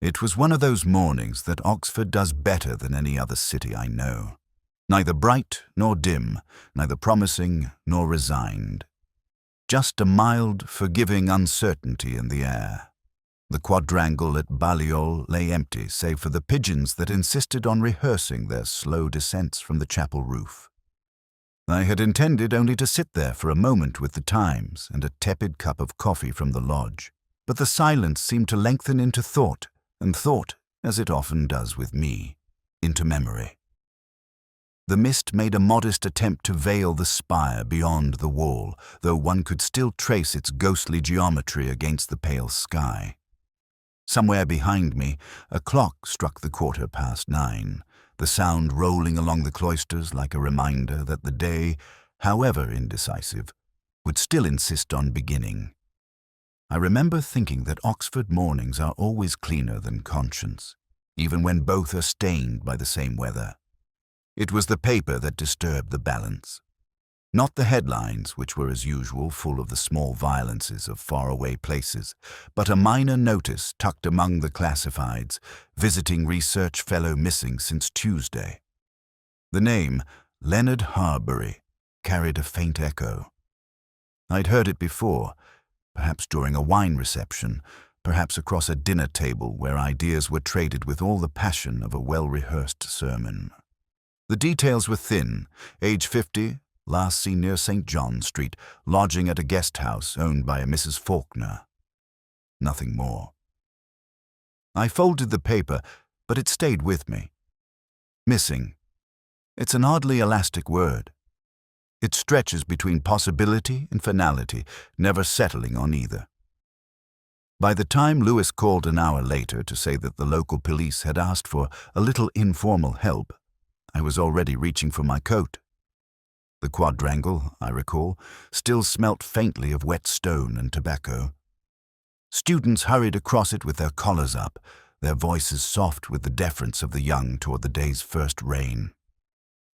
It was one of those mornings that Oxford does better than any other city I know. Neither bright nor dim, neither promising nor resigned. Just a mild, forgiving uncertainty in the air. The quadrangle at Balliol lay empty save for the pigeons that insisted on rehearsing their slow descents from the chapel roof. I had intended only to sit there for a moment with the Times and a tepid cup of coffee from the lodge, but the silence seemed to lengthen into thought, and thought, as it often does with me, into memory. The mist made a modest attempt to veil the spire beyond the wall, though one could still trace its ghostly geometry against the pale sky. Somewhere behind me, a clock struck the 9:15, the sound rolling along the cloisters like a reminder that the day, however indecisive, would still insist on beginning. I remember thinking that Oxford mornings are always cleaner than conscience, even when both are stained by the same weather. It was the paper that disturbed the balance. Not the headlines, which were as usual full of the small violences of faraway places, but a minor notice tucked among the classifieds, visiting research fellow missing since Tuesday. The name, Leonard Harbury, carried a faint echo. I'd heard it before, perhaps during a wine reception, perhaps across a dinner table where ideas were traded with all the passion of a well-rehearsed sermon. The details were thin: age 50, last seen near St. John Street, lodging at a guest house owned by a Mrs. Faulkner. Nothing more. I folded the paper, but it stayed with me. Missing. It's an oddly elastic word. It stretches between possibility and finality, never settling on either. By the time Lewis called an hour later to say that the local police had asked for a little informal help, I was already reaching for my coat. The quadrangle, I recall, still smelt faintly of wet stone and tobacco. Students hurried across it with their collars up, their voices soft with the deference of the young toward the day's first rain.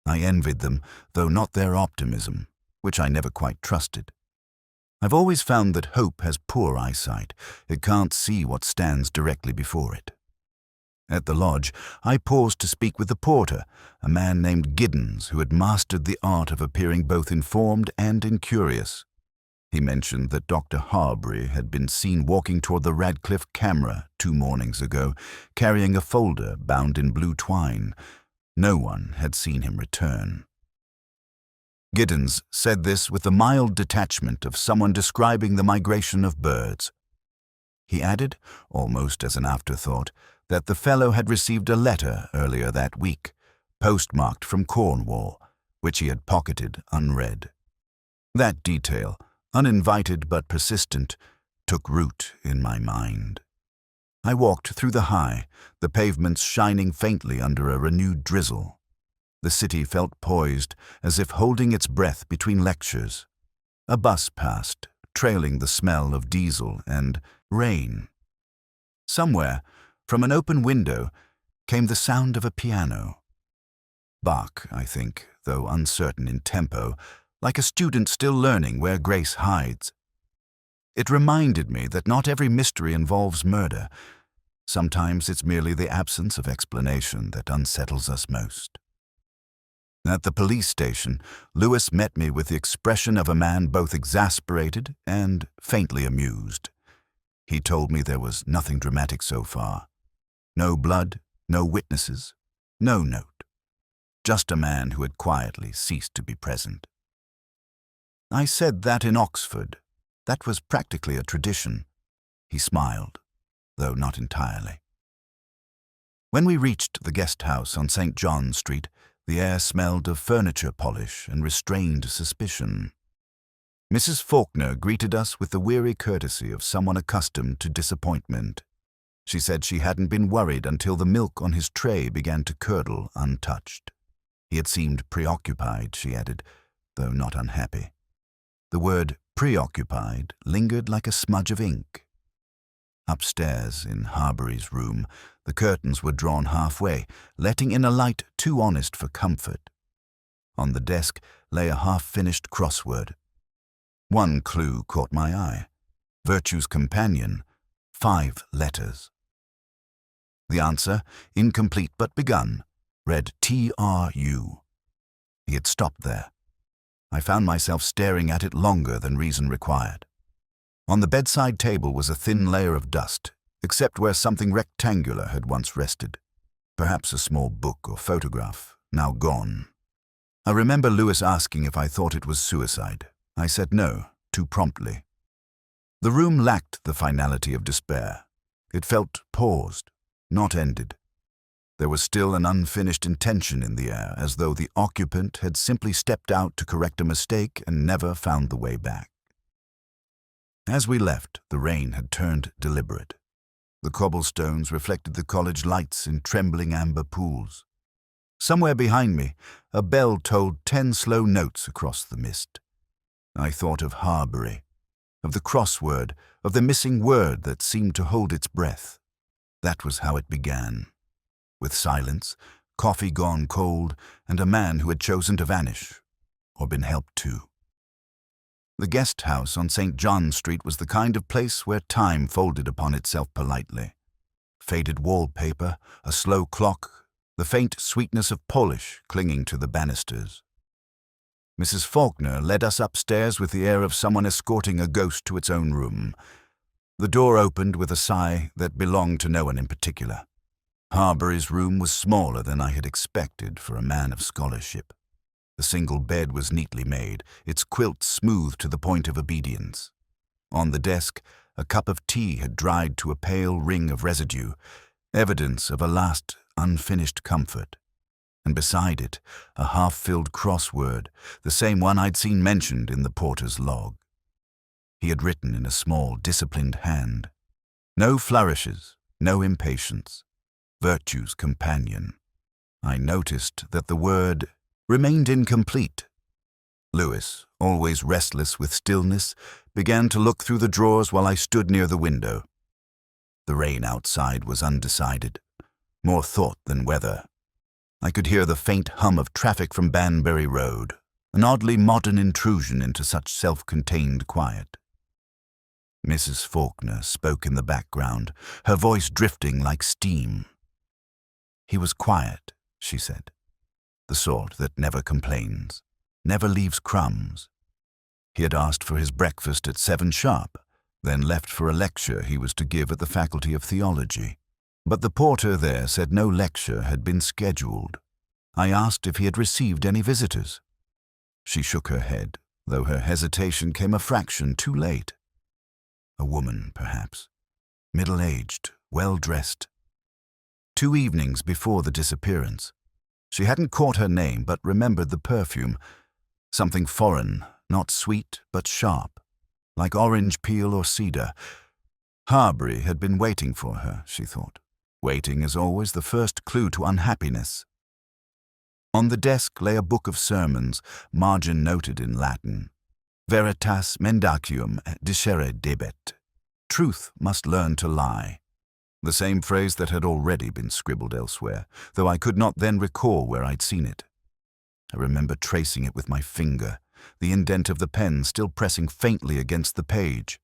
I envied them, though not their optimism, which I never quite trusted. I've always found that hope has poor eyesight. It can't see what stands directly before it. At the lodge, I paused to speak with the porter, a man named Giddens, who had mastered the art of appearing both informed and incurious. He mentioned that Dr. Harbury had been seen walking toward the Radcliffe camera 2 mornings ago, carrying a folder bound in blue twine. No one had seen him return. Giddens said this with the mild detachment of someone describing the migration of birds. He added, almost as an afterthought, that the fellow had received a letter earlier that week, postmarked from Cornwall, which he had pocketed unread. That detail, uninvited but persistent, took root in my mind. I walked through the High, the pavements shining faintly under a renewed drizzle. The city felt poised, as if holding its breath between lectures. A bus passed, trailing the smell of diesel and rain. Somewhere, from an open window, came the sound of a piano. Bach, I think, though uncertain in tempo, like a student still learning where grace hides. It reminded me that not every mystery involves murder. Sometimes it's merely the absence of explanation that unsettles us most. At the police station, Lewis met me with the expression of a man both exasperated and faintly amused. He told me there was nothing dramatic so far. No blood, no witnesses, no note. Just a man who had quietly ceased to be present. I said that in Oxford. That was practically a tradition. He smiled, though not entirely. When we reached the guest house on St. John Street, the air smelled of furniture polish and restrained suspicion. Mrs. Faulkner greeted us with the weary courtesy of someone accustomed to disappointment. She said she hadn't been worried until the milk on his tray began to curdle untouched. He had seemed preoccupied, she added, though not unhappy. The word preoccupied lingered like a smudge of ink. Upstairs, in Harbury's room, the curtains were drawn halfway, letting in a light too honest for comfort. On the desk lay a half-finished crossword. One clue caught my eye. Virtue's companion, 5 letters. The answer, incomplete but begun, read TRU. He had stopped there. I found myself staring at it longer than reason required. On the bedside table was a thin layer of dust, except where something rectangular had once rested. Perhaps a small book or photograph, now gone. I remember Lewis asking if I thought it was suicide. I said no, too promptly. The room lacked the finality of despair. It felt paused, not ended. There was still an unfinished intention in the air, as though the occupant had simply stepped out to correct a mistake and never found the way back. As we left, the rain had turned deliberate. The cobblestones reflected the college lights in trembling amber pools. Somewhere behind me, a bell tolled 10 slow notes across the mist. I thought of Harbury, of the crossword, of the missing word that seemed to hold its breath. That was how it began. With silence, coffee gone cold, and a man who had chosen to vanish, or been helped to. The guest house on St. John Street was the kind of place where time folded upon itself politely. Faded wallpaper, a slow clock, the faint sweetness of polish clinging to the banisters. Mrs. Faulkner led us upstairs with the air of someone escorting a ghost to its own room. The door opened with a sigh that belonged to no one in particular. Harbury's room was smaller than I had expected for a man of scholarship. The single bed was neatly made, its quilt smooth to the point of obedience. On the desk, a cup of tea had dried to a pale ring of residue, evidence of a last unfinished comfort. And beside it, a half-filled crossword, the same one I'd seen mentioned in the porter's log. He had written in a small, disciplined hand. No flourishes, no impatience. Virtue's companion. I noticed that the word remained incomplete. Lewis, always restless with stillness, began to look through the drawers while I stood near the window. The rain outside was undecided, more thought than weather. I could hear the faint hum of traffic from Banbury Road, an oddly modern intrusion into such self-contained quiet. Mrs. Faulkner spoke in the background, her voice drifting like steam. He was quiet, she said, the sort that never complains, never leaves crumbs. He had asked for his breakfast at 7 sharp, then left for a lecture he was to give at the Faculty of Theology. But the porter there said no lecture had been scheduled. I asked if he had received any visitors. She shook her head, though her hesitation came a fraction too late. A woman, perhaps, middle-aged, well-dressed. 2 evenings before the disappearance. She hadn't caught her name, but remembered the perfume. Something foreign, not sweet, but sharp, like orange peel or cedar. Harbury had been waiting for her, she thought. Waiting is always the first clue to unhappiness. On the desk lay a book of sermons, margin noted in Latin. Veritas mendacium dicere debet. Truth must learn to lie. The same phrase that had already been scribbled elsewhere, though I could not then recall where I'd seen it. I remember tracing it with my finger, the indent of the pen still pressing faintly against the page.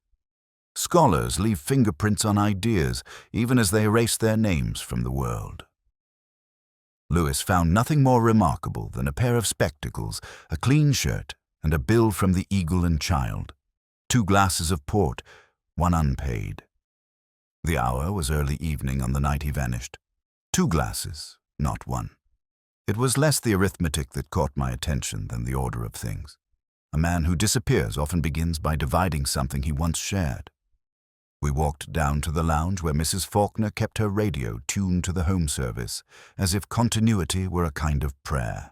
Scholars leave fingerprints on ideas, even as they erase their names from the world. Lewis found nothing more remarkable than a pair of spectacles, a clean shirt, and a bill from the Eagle and Child. 2 glasses of port, 1 unpaid. The hour was early evening on the night he vanished. 2 glasses, not 1. It was less the arithmetic that caught my attention than the order of things. A man who disappears often begins by dividing something he once shared. We walked down to the lounge where Mrs. Faulkner kept her radio tuned to the home service, as if continuity were a kind of prayer.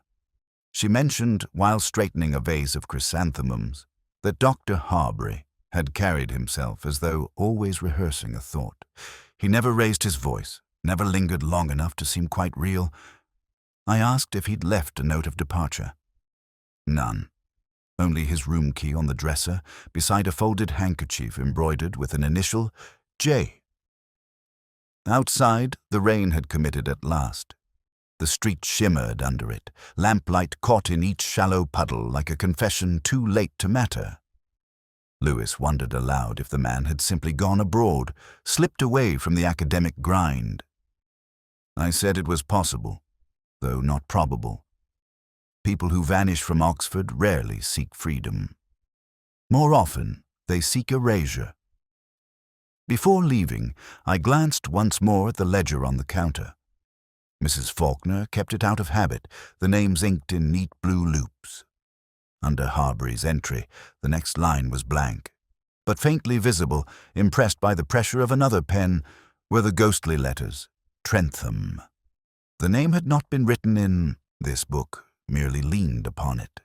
She mentioned, while straightening a vase of chrysanthemums, that Dr. Harbury had carried himself as though always rehearsing a thought. He never raised his voice, never lingered long enough to seem quite real. I asked if he'd left a note of departure. None. Only his room key on the dresser, beside a folded handkerchief embroidered with an initial J. Outside, the rain had committed at last. The street shimmered under it, lamplight caught in each shallow puddle like a confession too late to matter. Lewis wondered aloud if the man had simply gone abroad, slipped away from the academic grind. I said it was possible, though not probable. People who vanish from Oxford rarely seek freedom. More often, they seek erasure. Before leaving, I glanced once more at the ledger on the counter. Mrs. Faulkner kept it out of habit, the names inked in neat blue loops. Under Harbury's entry, the next line was blank, but faintly visible, impressed by the pressure of another pen, were the ghostly letters, Trentham. The name had not been written in this book, merely leaned upon it.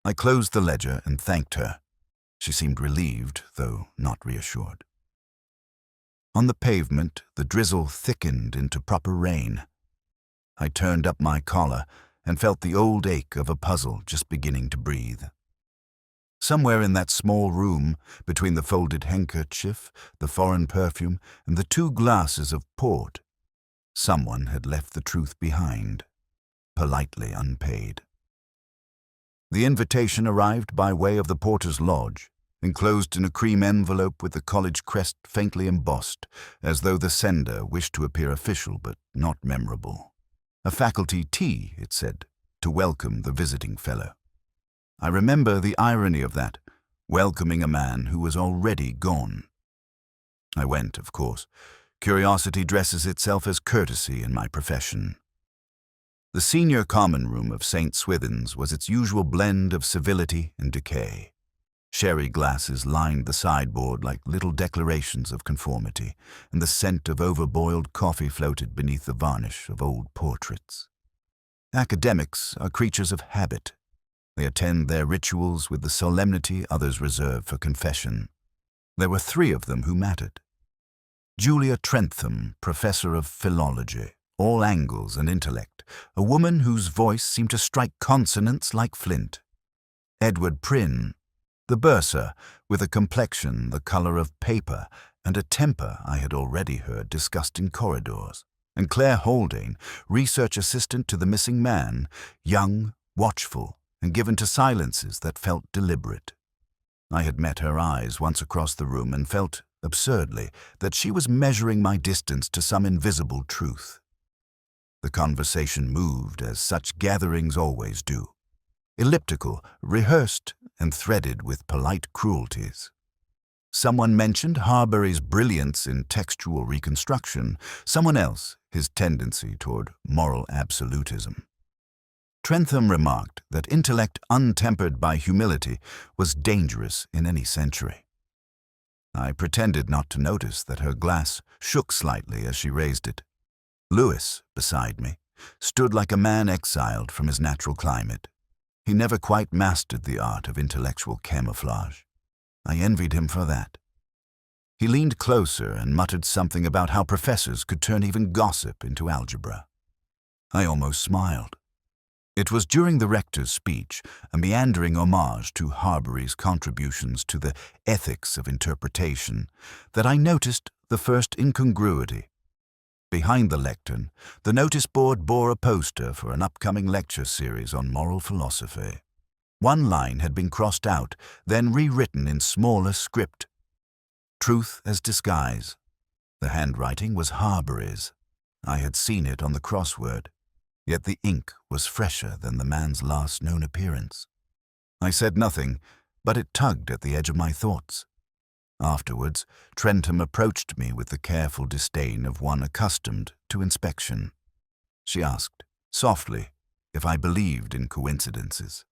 I closed the ledger and thanked her. She seemed relieved, though not reassured. On the pavement, the drizzle thickened into proper rain. I turned up my collar and felt the old ache of a puzzle just beginning to breathe. Somewhere in that small room, between the folded handkerchief, the foreign perfume, and the 2 glasses of port, someone had left the truth behind, politely unpaid. The invitation arrived by way of the porter's lodge, enclosed in a cream envelope with the college crest faintly embossed, as though the sender wished to appear official but not memorable. A faculty tea, it said, to welcome the visiting fellow. I remember the irony of that, welcoming a man who was already gone. I went, of course. Curiosity dresses itself as courtesy in my profession. The senior common room of St. Swithin's was its usual blend of civility and decay. Sherry glasses lined the sideboard like little declarations of conformity, and the scent of overboiled coffee floated beneath the varnish of old portraits. Academics are creatures of habit. They attend their rituals with the solemnity others reserve for confession. There were 3 of them who mattered. Julia Trentham, professor of philology, all angles and intellect, a woman whose voice seemed to strike consonants like flint. Edward Prynne, the bursar, with a complexion the color of paper and a temper I had already heard discussed in corridors, and Claire Haldane, research assistant to the missing man, young, watchful, and given to silences that felt deliberate. I had met her eyes once across the room and felt, absurdly, that she was measuring my distance to some invisible truth. The conversation moved as such gatherings always do. Elliptical, rehearsed, and threaded with polite cruelties. Someone mentioned Harbury's brilliance in textual reconstruction, someone else his tendency toward moral absolutism. Trentham remarked that intellect untempered by humility was dangerous in any century. I pretended not to notice that her glass shook slightly as she raised it. Lewis, beside me, stood like a man exiled from his natural climate. He never quite mastered the art of intellectual camouflage. I envied him for that. He leaned closer and muttered something about how professors could turn even gossip into algebra. I almost smiled. It was during the rector's speech, a meandering homage to Harbury's contributions to the ethics of interpretation, that I noticed the first incongruity. Behind the lectern, the notice board bore a poster for an upcoming lecture series on moral philosophy. One line had been crossed out, then rewritten in smaller script. Truth as disguise. The handwriting was Harbury's. I had seen it on the crossword, yet the ink was fresher than the man's last known appearance. I said nothing, but it tugged at the edge of my thoughts. Afterwards, Trentham approached me with the careful disdain of one accustomed to inspection. She asked, softly, if I believed in coincidences.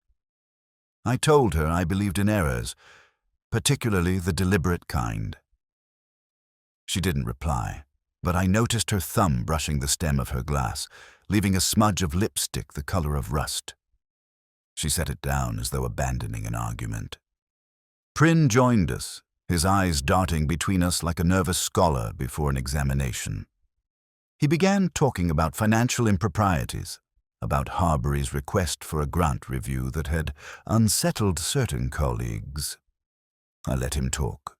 I told her I believed in errors, particularly the deliberate kind. She didn't reply, but I noticed her thumb brushing the stem of her glass, leaving a smudge of lipstick the color of rust. She set it down as though abandoning an argument. Prynne joined us, his eyes darting between us like a nervous scholar before an examination. He began talking about financial improprieties, about Harbury's request for a grant review that had unsettled certain colleagues. I let him talk.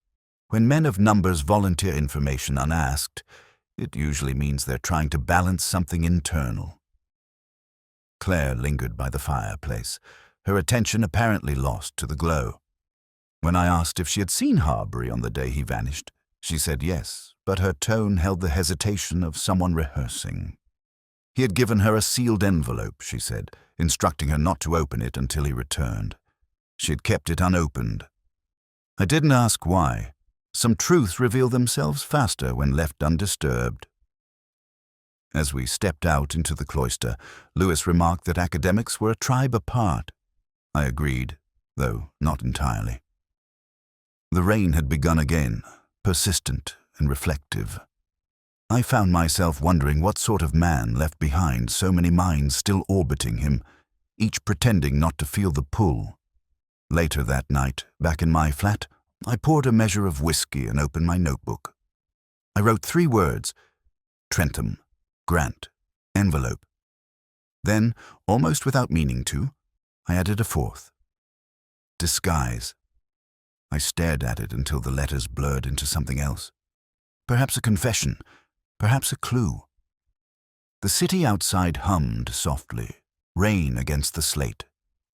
When men of numbers volunteer information unasked, it usually means they're trying to balance something internal. Claire lingered by the fireplace, her attention apparently lost to the glow. When I asked if she had seen Harbury on the day he vanished, She said yes, but her tone held the hesitation of someone rehearsing. He had given her a sealed envelope, she said, instructing her not to open it until he returned. She had kept it unopened. I didn't ask why. Some truths reveal themselves faster when left undisturbed. As we stepped out into the cloister, Lewis remarked that academics were a tribe apart. I agreed, though not entirely. The rain had begun again, persistent and reflective. I found myself wondering what sort of man left behind so many minds still orbiting him, each pretending not to feel the pull. Later that night, back in my flat, I poured a measure of whiskey and opened my notebook. I wrote 3 words: Trentham, Grant, envelope. Then, almost without meaning to, I added a 4th. Disguise. I stared at it until the letters blurred into something else. Perhaps a confession, perhaps a clue. The city outside hummed softly, rain against the slate,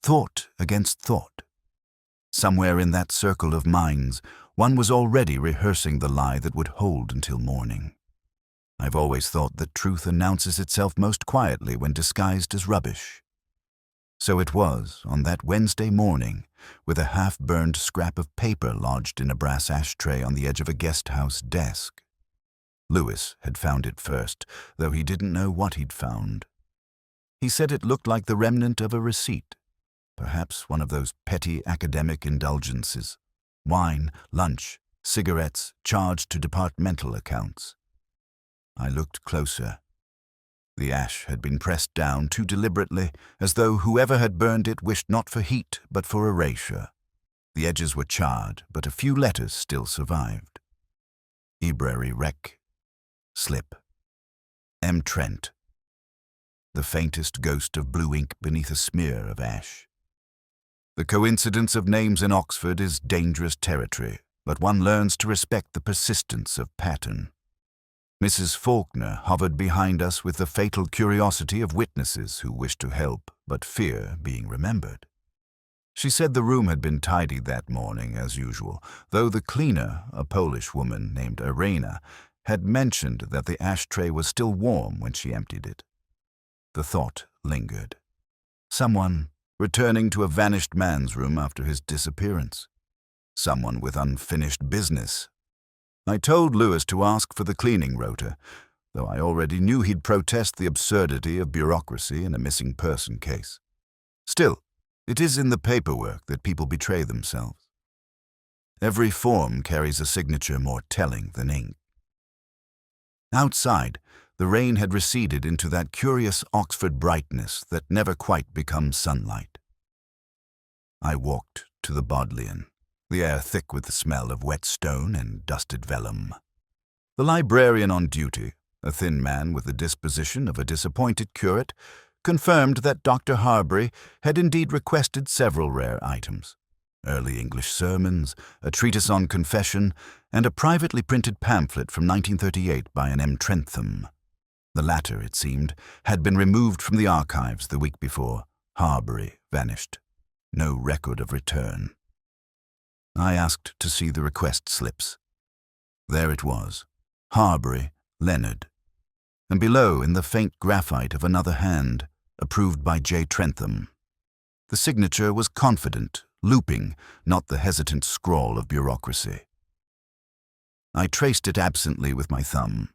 thought against thought. Somewhere in that circle of minds, one was already rehearsing the lie that would hold until morning. I've always thought that truth announces itself most quietly when disguised as rubbish. So it was on that Wednesday morning, with a half-burned scrap of paper lodged in a brass ashtray on the edge of a guest-house desk. Lewis had found it first, though he didn't know what he'd found. He said it looked like the remnant of a receipt, perhaps one of those petty academic indulgences: wine, lunch, cigarettes charged to departmental accounts. I looked closer. The ash had been pressed down too deliberately, as though whoever had burned it wished not for heat, but for erasure. The edges were charred, but a few letters still survived. Ebrary Rec. Slip. M. Trent. The faintest ghost of blue ink beneath a smear of ash. The coincidence of names in Oxford is dangerous territory, but one learns to respect the persistence of pattern. Mrs. Faulkner hovered behind us with the fatal curiosity of witnesses who wish to help but fear being remembered. She said the room had been tidied that morning as usual, though the cleaner, a Polish woman named Irena, had mentioned that the ashtray was still warm when she emptied it. The thought lingered. Someone returning to a vanished man's room after his disappearance. Someone with unfinished business. I told Lewis to ask for the cleaning rota, though I already knew he'd protest the absurdity of bureaucracy in a missing person case. Still, it is in the paperwork that people betray themselves. Every form carries a signature more telling than ink. Outside, the rain had receded into that curious Oxford brightness that never quite becomes sunlight. I walked to the Bodleian, the air thick with the smell of wet stone and dusted vellum. The librarian on duty, a thin man with the disposition of a disappointed curate, confirmed that Dr. Harbury had indeed requested several rare items: early English sermons, a treatise on confession, and a privately printed pamphlet from 1938 by an M. Trentham. The latter, it seemed, had been removed from the archives the week before. Harbury vanished. No record of return. I asked to see the request slips. There it was: Harbury, Leonard. And below, in the faint graphite of another hand, approved by J. Trentham. The signature was confident, looping, not the hesitant scrawl of bureaucracy. I traced it absently with my thumb.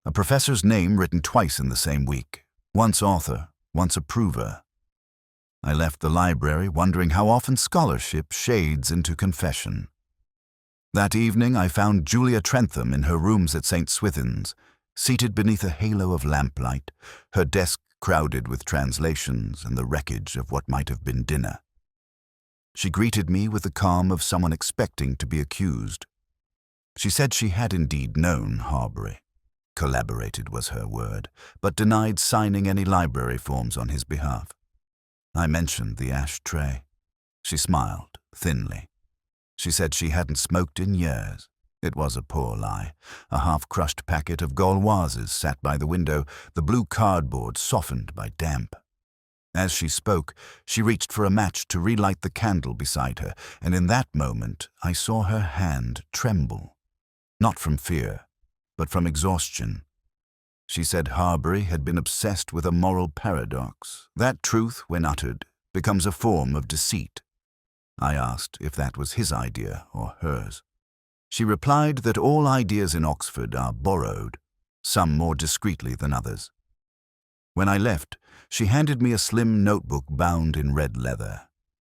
A professor's name written twice in the same week, once author, once approver. I left the library wondering how often scholarship shades into confession. That evening I found Julia Trentham in her rooms at St. Swithin's, seated beneath a halo of lamplight, her desk crowded with translations and the wreckage of what might have been dinner. She greeted me with the calm of someone expecting to be accused. She said she had indeed known Harbury. Collaborated was her word, but denied signing any library forms on his behalf. I mentioned the ashtray. She smiled, thinly. She said she hadn't smoked in years. It was a poor lie. A half-crushed packet of Gauloises sat by the window, the blue cardboard softened by damp. As she spoke, she reached for a match to relight the candle beside her, and in that moment I saw her hand tremble. not from fear, but from exhaustion. She said Harbury had been obsessed with a moral paradox. That truth, when uttered, becomes a form of deceit. I asked if that was his idea or hers. She replied that all ideas in Oxford are borrowed, some more discreetly than others. When I left, she handed me a slim notebook bound in red leather.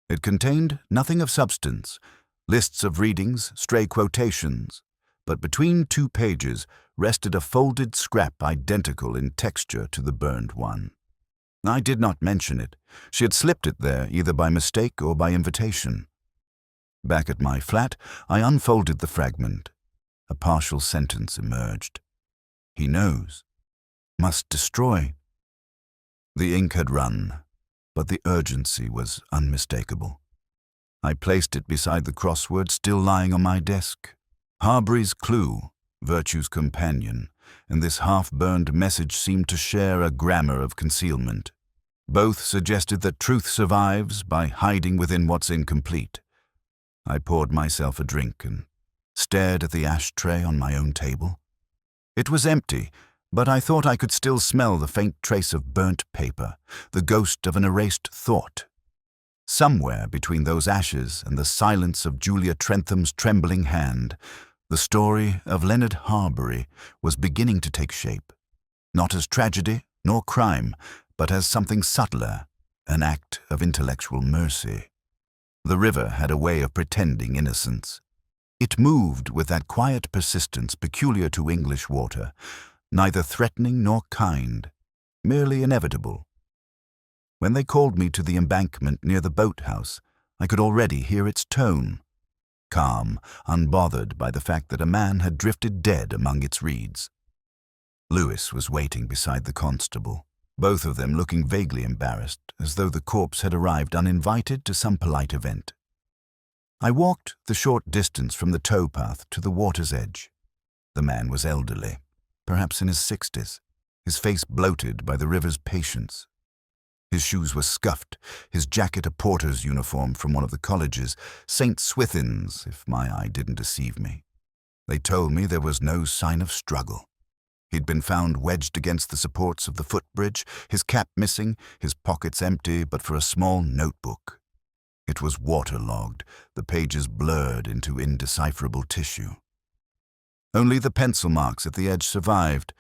It contained nothing of substance, lists of readings, stray quotations, but between 2 pages rested a folded scrap identical in texture to the burned one. I did not mention it. She had slipped it there either by mistake or by invitation. Back at my flat, I unfolded the fragment. A partial sentence emerged. He knows. Must destroy. The ink had run, but the urgency was unmistakable. I placed it beside the crossword still lying on my desk. Harbury's clue, virtue's companion, and this half-burned message seemed to share a grammar of concealment. Both suggested that truth survives by hiding within what's incomplete. I poured myself a drink and stared at the ashtray on my own table. It was empty, but I thought I could still smell the faint trace of burnt paper, the ghost of an erased thought. Somewhere between those ashes and the silence of Julia Trentham's trembling hand, the story of Leonard Harbury was beginning to take shape, not as tragedy nor crime, but as something subtler, an act of intellectual mercy. The river had a way of pretending innocence. It moved with that quiet persistence peculiar to English water, neither threatening nor kind, merely inevitable. When they called me to the embankment near the boathouse, I could already hear its tone, calm, unbothered by the fact that a man had drifted dead among its reeds. Lewis was waiting beside the constable, both of them looking vaguely embarrassed, as though the corpse had arrived uninvited to some polite event. I walked the short distance from the towpath to the water's edge. The man was elderly, perhaps in his 60s, his face bloated by the river's patience. His shoes were scuffed, his jacket a porter's uniform from one of the colleges, St. Swithin's, if my eye didn't deceive me. They told me there was no sign of struggle. He'd been found wedged against the supports of the footbridge, his cap missing, his pockets empty but for a small notebook. It was waterlogged, the pages blurred into indecipherable tissue. Only the pencil marks at the edge survived,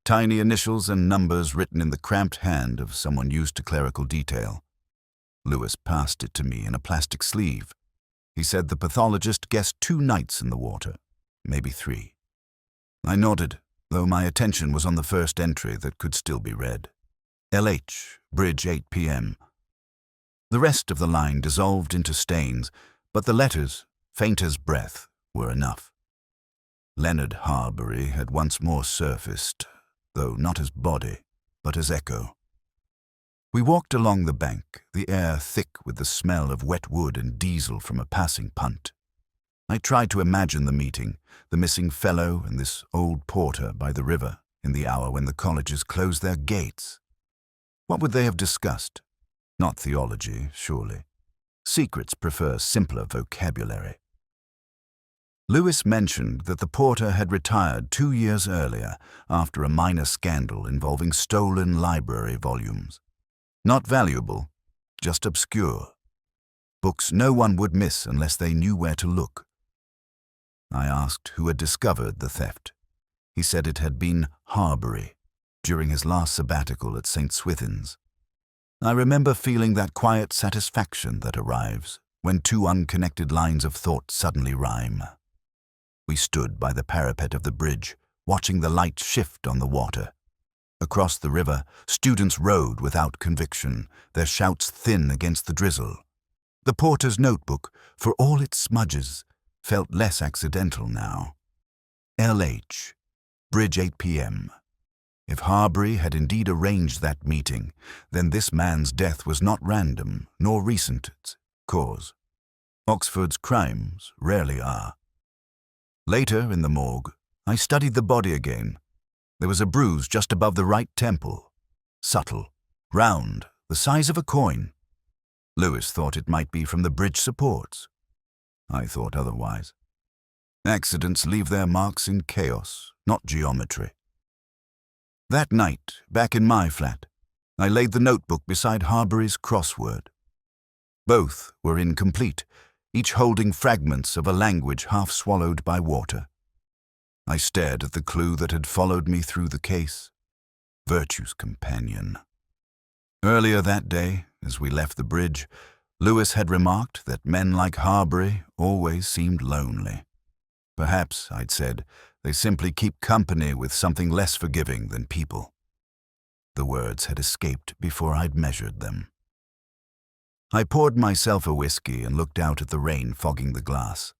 tiny initials and numbers written in the cramped hand of someone used to clerical detail. Lewis passed it to me in a plastic sleeve. He said the pathologist guessed 2 nights in the water, maybe 3. I nodded, though my attention was on the first entry that could still be read. LH, bridge 8 p.m. The rest of the line dissolved into stains, but the letters, faint as breath, were enough. Leonard Harbury had once more surfaced, though not as body, but as echo. We walked along the bank, the air thick with the smell of wet wood and diesel from a passing punt. I tried to imagine the meeting, the missing fellow and this old porter by the river, in the hour when the colleges closed their gates. What would they have discussed? Not theology, surely. Secrets prefer simpler vocabulary. Lewis mentioned that the porter had retired 2 years earlier after a minor scandal involving stolen library volumes. Not valuable, just obscure. Books no one would miss unless they knew where to look. I asked who had discovered the theft. He said it had been Harbury, during his last sabbatical at St. Swithin's. I remember feeling that quiet satisfaction that arrives when 2 unconnected lines of thought suddenly rhyme. We stood by the parapet of the bridge, watching the light shift on the water. Across the river, students rowed without conviction, their shouts thin against the drizzle. The porter's notebook, for all its smudges, felt less accidental now. LH, bridge 8 p.m. If Harbury had indeed arranged that meeting, then this man's death was not random, nor recent its cause. Oxford's crimes rarely are. Later, in the morgue, I studied the body again. There was a bruise just above the right temple. Subtle, round, the size of a coin. Lewis thought it might be from the bridge supports. I thought otherwise. Accidents leave their marks in chaos, not geometry. That night, back in my flat, I laid the notebook beside Harbury's crossword. Both were incomplete, each holding fragments of a language half swallowed by water. I stared at the clue that had followed me through the case. Virtue's companion. Earlier that day, as we left the bridge, Lewis had remarked that men like Harbury always seemed lonely. Perhaps, I'd said, they simply keep company with something less forgiving than people. The words had escaped before I'd measured them. I poured myself a whiskey and looked out at the rain fogging the glass.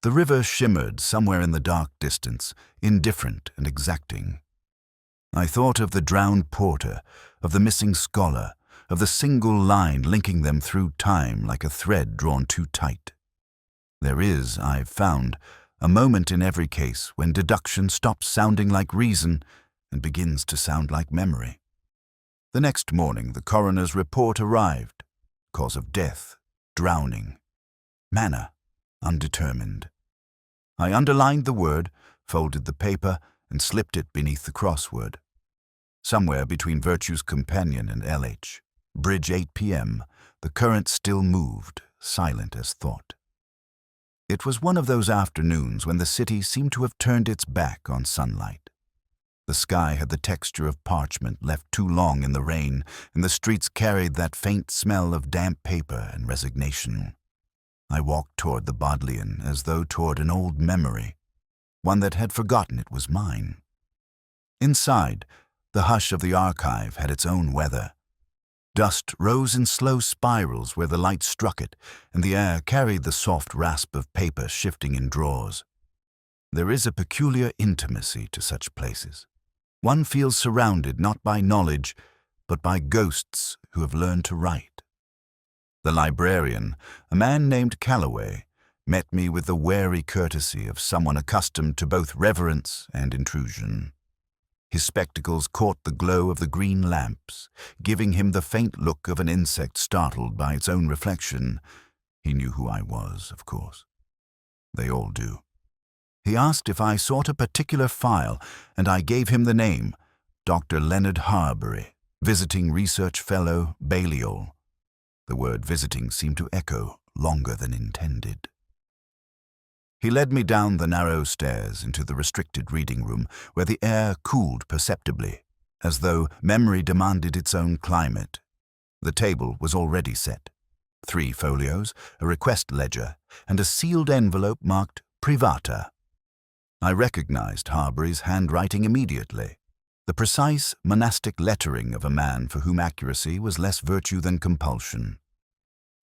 The river shimmered somewhere in the dark distance, indifferent and exacting. I thought of the drowned porter, of the missing scholar, of the single line linking them through time like a thread drawn too tight. There is, I've found, a moment in every case when deduction stops sounding like reason and begins to sound like memory. The next morning, the coroner's report arrived. Cause of death, drowning. Manner, undetermined. I underlined the word, folded the paper, and slipped it beneath the crossword. Somewhere between Virtue's companion and LH, bridge 8 p.m., the current still moved, silent as thought. It was one of those afternoons when the city seemed to have turned its back on sunlight. The sky had the texture of parchment left too long in the rain, and the streets carried that faint smell of damp paper and resignation. I walked toward the Bodleian as though toward an old memory, one that had forgotten it was mine. Inside, the hush of the archive had its own weather. Dust rose in slow spirals where the light struck it, and the air carried the soft rasp of paper shifting in drawers. There is a peculiar intimacy to such places. One feels surrounded not by knowledge, but by ghosts who have learned to write. The librarian, a man named Calloway, met me with the wary courtesy of someone accustomed to both reverence and intrusion. His spectacles caught the glow of the green lamps, giving him the faint look of an insect startled by its own reflection. He knew who I was, of course. They all do. He asked if I sought a particular file, and I gave him the name, Dr. Leonard Harbury, visiting research fellow, Balliol. The word visiting seemed to echo longer than intended. He led me down the narrow stairs into the restricted reading room, where the air cooled perceptibly, as though memory demanded its own climate. The table was already set. 3 folios, a request ledger, and a sealed envelope marked Privata. I recognized Harbury's handwriting immediately, the precise monastic lettering of a man for whom accuracy was less virtue than compulsion.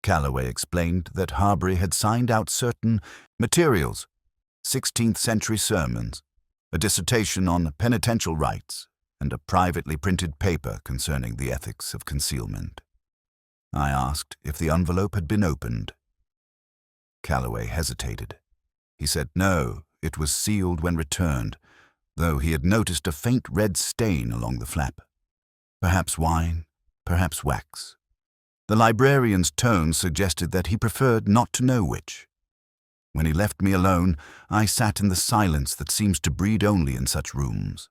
Calloway explained that Harbury had signed out certain materials, 16th century sermons, a dissertation on penitential rites, and a privately printed paper concerning the ethics of concealment. I asked if the envelope had been opened. Calloway hesitated. He said no, it was sealed when returned, though he had noticed a faint red stain along the flap. Perhaps wine, perhaps wax. The librarian's tone suggested that he preferred not to know which. When he left me alone, I sat in the silence that seems to breed only in such rooms.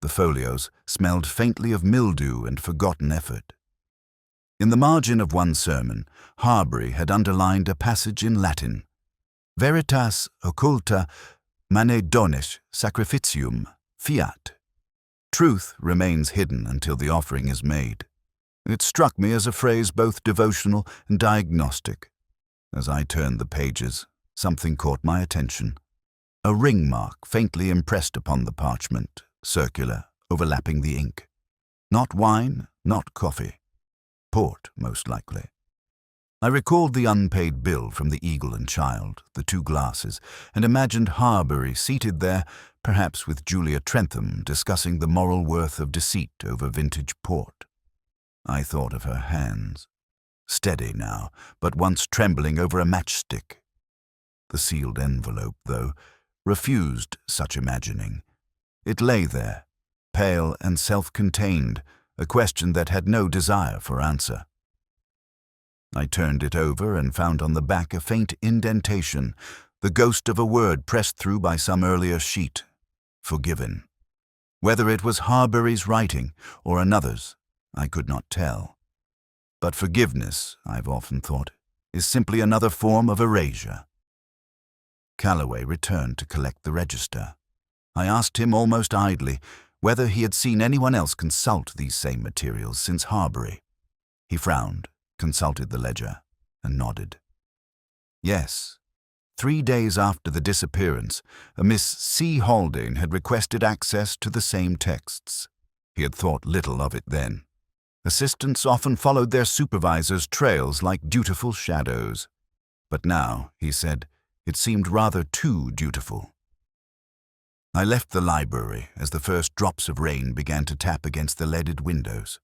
The folios smelled faintly of mildew and forgotten effort. In the margin of one sermon, Harbury had underlined a passage in Latin, Veritas occulta mane donis sacrificium fiat. Truth remains hidden until the offering is made. It struck me as a phrase both devotional and diagnostic. As I turned the pages, something caught my attention. A ring mark faintly impressed upon the parchment, circular, overlapping the ink. Not wine, not coffee. Port, most likely. I recalled the unpaid bill from the Eagle and Child, the 2 glasses, and imagined Harbury seated there, perhaps with Julia Trentham, discussing the moral worth of deceit over vintage port. I thought of her hands, steady now, but once trembling over a matchstick. The sealed envelope, though, refused such imagining. It lay there, pale and self-contained, a question that had no desire for answer. I turned it over and found on the back a faint indentation, the ghost of a word pressed through by some earlier sheet. Forgiven. Whether it was Harbury's writing or another's, I could not tell. But forgiveness, I've often thought, is simply another form of erasure. Calloway returned to collect the register. I asked him almost idly whether he had seen anyone else consult these same materials since Harbury. He frowned, consulted the ledger, and nodded. Yes. 3 days after the disappearance, a Miss C. Haldane had requested access to the same texts. He had thought little of it then. Assistants often followed their supervisors' trails like dutiful shadows. But now, he said, it seemed rather too dutiful. I left the library as the first drops of rain began to tap against the leaded windows.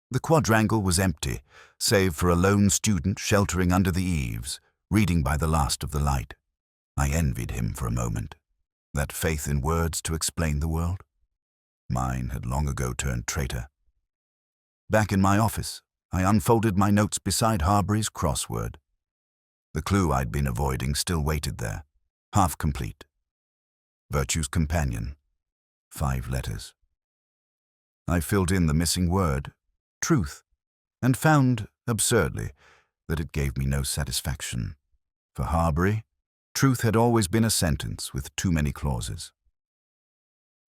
The quadrangle was empty, save for a lone student sheltering under the eaves, reading by the last of the light. I envied him for a moment. That faith in words to explain the world? Mine had long ago turned traitor. Back in my office, I unfolded my notes beside Harbury's crossword. The clue I'd been avoiding still waited there, half complete. Virtue's companion. 5 letters. I filled in the missing word, truth, and found, absurdly, that it gave me no satisfaction. For Harbury, truth had always been a sentence with too many clauses.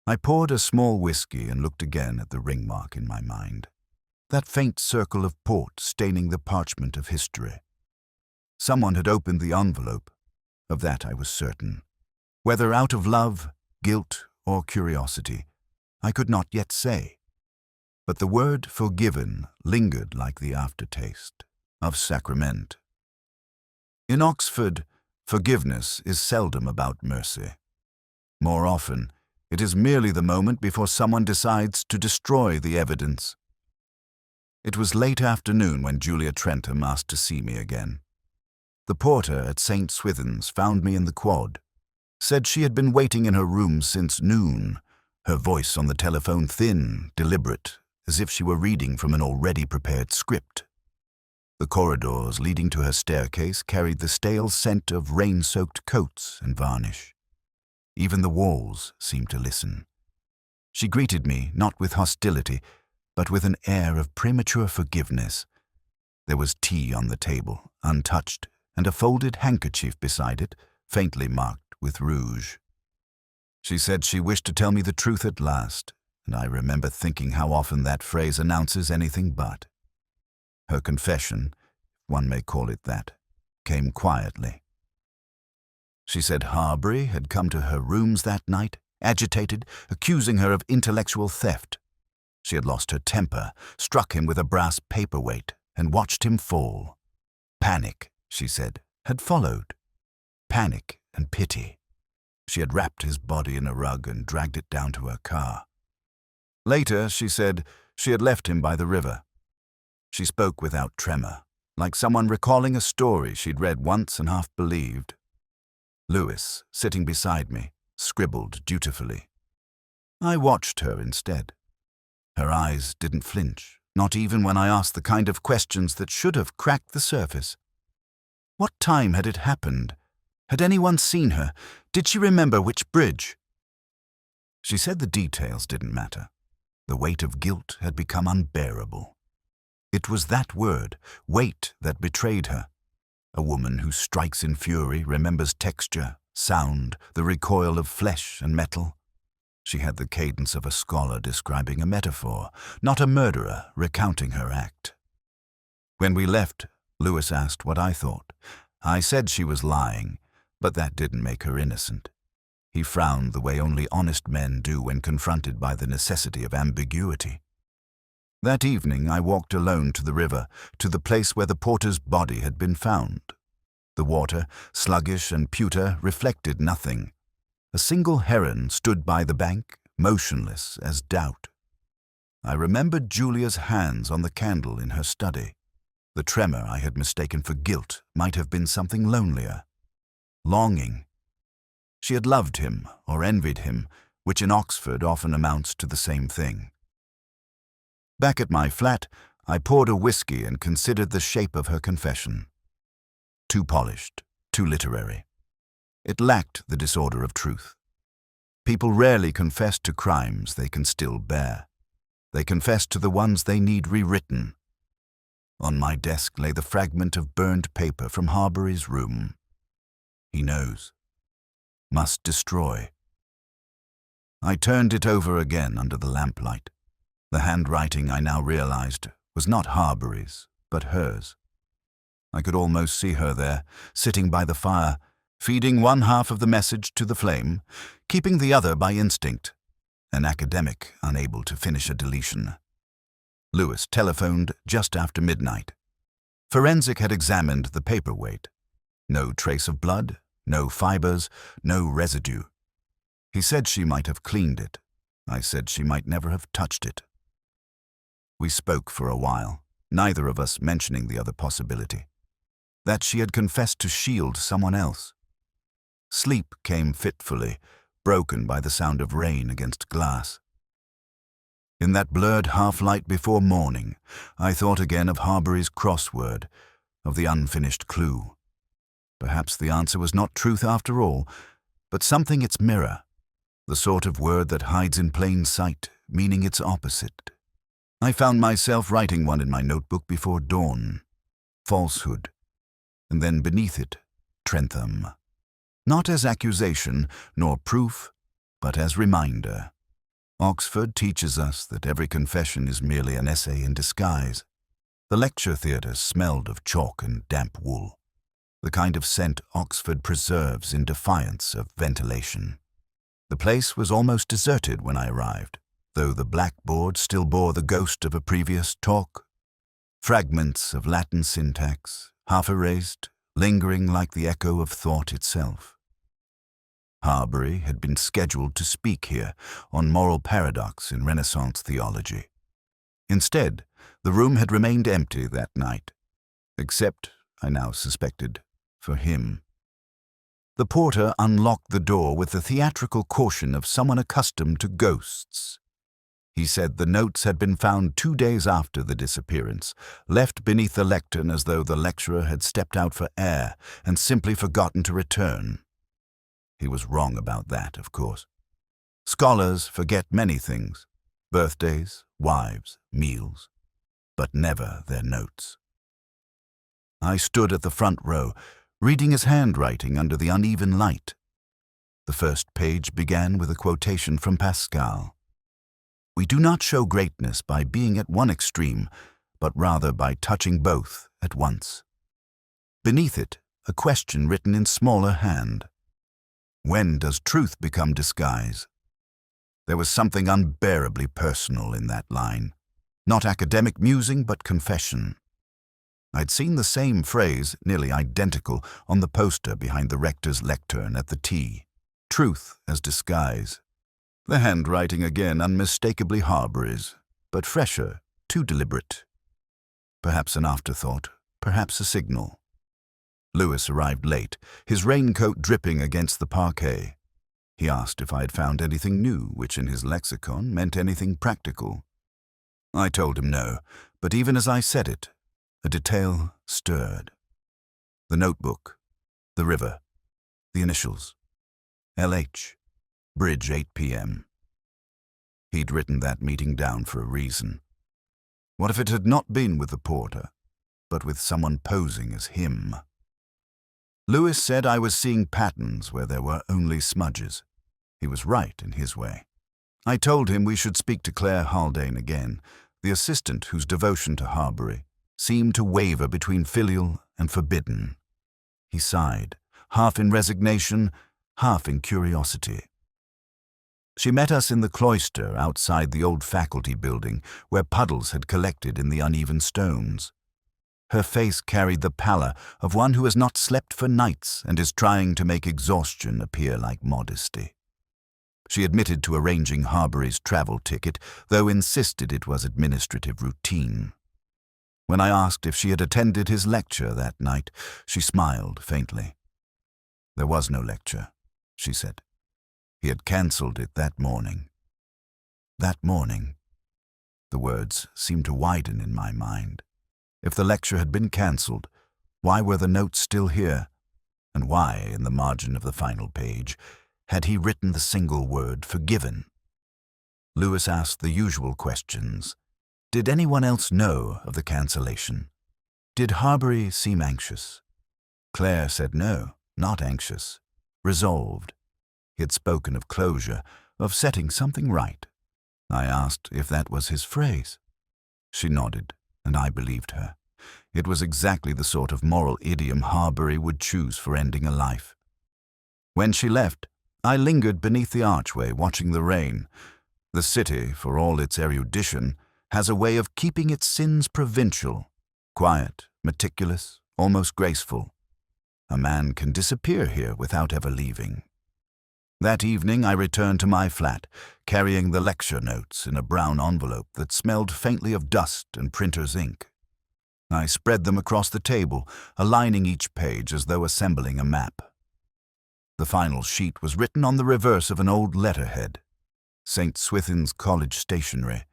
I poured a small whiskey and looked again at the ring mark in my mind. That faint circle of port staining the parchment of history. Someone had opened the envelope. Of that I was certain. Whether out of love, guilt, or curiosity, I could not yet say. But the word forgiven lingered like the aftertaste of sacrament. In Oxford, forgiveness is seldom about mercy. More often, it is merely the moment before someone decides to destroy the evidence. It was late afternoon when Julia Trentham asked to see me again. The porter at St. Swithin's found me in the quad, said she had been waiting in her room since noon, her voice on the telephone thin, deliberate, as if she were reading from an already prepared script. The corridors leading to her staircase carried the stale scent of rain-soaked coats and varnish. Even the walls seemed to listen. She greeted me not with hostility, but with an air of premature forgiveness. There was tea on the table, untouched, and a folded handkerchief beside it, faintly marked with rouge. She said she wished to tell me the truth at last, and I remember thinking how often that phrase announces anything but. Her confession, if one may call it that, came quietly. She said Harbury had come to her rooms that night, agitated, accusing her of intellectual theft. She had lost her temper, struck him with a brass paperweight, and watched him fall. Panic, she said, had followed. Panic and pity. She had wrapped his body in a rug and dragged it down to her car. Later, she said, she had left him by the river. She spoke without tremor, like someone recalling a story she'd read once and half believed. Lewis, sitting beside me, scribbled dutifully. I watched her instead. Her eyes didn't flinch, not even when I asked the kind of questions that should have cracked the surface. What time had it happened? Had anyone seen her? Did she remember which bridge? She said the details didn't matter. The weight of guilt had become unbearable. It was that word, weight, that betrayed her. A woman who strikes in fury remembers texture, sound, the recoil of flesh and metal. She had the cadence of a scholar describing a metaphor, not a murderer recounting her act. When we left, Lewis asked what I thought. I said she was lying, but that didn't make her innocent. He frowned the way only honest men do when confronted by the necessity of ambiguity. That evening I walked alone to the river, to the place where the porter's body had been found. The water, sluggish and pewter, reflected nothing. A single heron stood by the bank, motionless as doubt. I remembered Julia's hands on the candle in her study. The tremor I had mistaken for guilt might have been something lonelier. Longing. She had loved him or envied him, which in Oxford often amounts to the same thing. Back at my flat, I poured a whiskey and considered the shape of her confession. Too polished, too literary. It lacked the disorder of truth. People rarely confess to crimes they can still bear. They confess to the ones they need rewritten. On my desk lay the fragment of burned paper from Harbury's room. He knows. Must destroy. I turned it over again under the lamplight. The handwriting, I now realized, was not Harbury's, but hers. I could almost see her there, sitting by the fire, feeding one half of the message to the flame, keeping the other by instinct, an academic unable to finish a deletion. Lewis telephoned just after midnight. Forensic had examined the paperweight. No trace of blood, no fibers, no residue. He said she might have cleaned it. I said she might never have touched it. We spoke for a while, neither of us mentioning the other possibility, that she had confessed to shield someone else. Sleep came fitfully, broken by the sound of rain against glass. In that blurred half-light before morning, I thought again of Harbury's crossword, of the unfinished clue. Perhaps the answer was not truth after all, but something its mirror, the sort of word that hides in plain sight, meaning its opposite. I found myself writing one in my notebook before dawn. Falsehood. And then beneath it, Trentham. Not as accusation, nor proof, but as reminder. Oxford teaches us that every confession is merely an essay in disguise. The lecture theatre smelled of chalk and damp wool, the kind of scent Oxford preserves in defiance of ventilation. The place was almost deserted when I arrived, though the blackboard still bore the ghost of a previous talk. Fragments of Latin syntax, half erased, lingering like the echo of thought itself. Harbury had been scheduled to speak here on moral paradox in Renaissance theology. Instead, the room had remained empty that night, except, I now suspected, for him. The porter unlocked the door with the theatrical caution of someone accustomed to ghosts. He said the notes had been found 2 days after the disappearance, left beneath the lectern as though the lecturer had stepped out for air and simply forgotten to return. He was wrong about that, of course. Scholars forget many things: birthdays, wives, meals, but never their notes. I stood at the front row, reading his handwriting under the uneven light. The first page began with a quotation from Pascal. "We do not show greatness by being at one extreme, but rather by touching both at once." Beneath it, a question written in smaller hand. When does truth become disguise? There was something unbearably personal in that line. Not academic musing, but confession. I'd seen the same phrase, nearly identical, on the poster behind the rector's lectern at the tea. Truth as disguise. The handwriting again unmistakably Harbury's, but fresher, too deliberate. Perhaps an afterthought, perhaps a signal. Lewis arrived late, his raincoat dripping against the parquet. He asked if I had found anything new, which in his lexicon meant anything practical. I told him no, but even as I said it, a detail stirred. The notebook, the river, the initials. LH, bridge 8 p.m. He'd written that meeting down for a reason. What if it had not been with the porter, but with someone posing as him? Lewis said I was seeing patterns where there were only smudges. He was right in his way. I told him we should speak to Claire Haldane again, the assistant whose devotion to Harbury seemed to waver between filial and forbidden. He sighed, half in resignation, half in curiosity. She met us in the cloister outside the old faculty building, where puddles had collected in the uneven stones. Her face carried the pallor of one who has not slept for nights and is trying to make exhaustion appear like modesty. She admitted to arranging Harbury's travel ticket, though insisted it was administrative routine. When I asked if she had attended his lecture that night, she smiled faintly. There was no lecture, she said. He had cancelled it that morning. That morning. The words seemed to widen in my mind. If the lecture had been cancelled, why were the notes still here? And why, in the margin of the final page, had he written the single word forgiven? Lewis asked the usual questions. Did anyone else know of the cancellation? Did Harbury seem anxious? Claire said no, not anxious. Resolved. He had spoken of closure, of setting something right. I asked if that was his phrase. She nodded, and I believed her. It was exactly the sort of moral idiom Harbury would choose for ending a life. When she left, I lingered beneath the archway watching the rain. The city, for all its erudition, has a way of keeping its sins provincial, quiet, meticulous, almost graceful. A man can disappear here without ever leaving. That evening I returned to my flat, carrying the lecture notes in a brown envelope that smelled faintly of dust and printer's ink. I spread them across the table, aligning each page as though assembling a map. The final sheet was written on the reverse of an old letterhead, St. Swithin's College Stationery,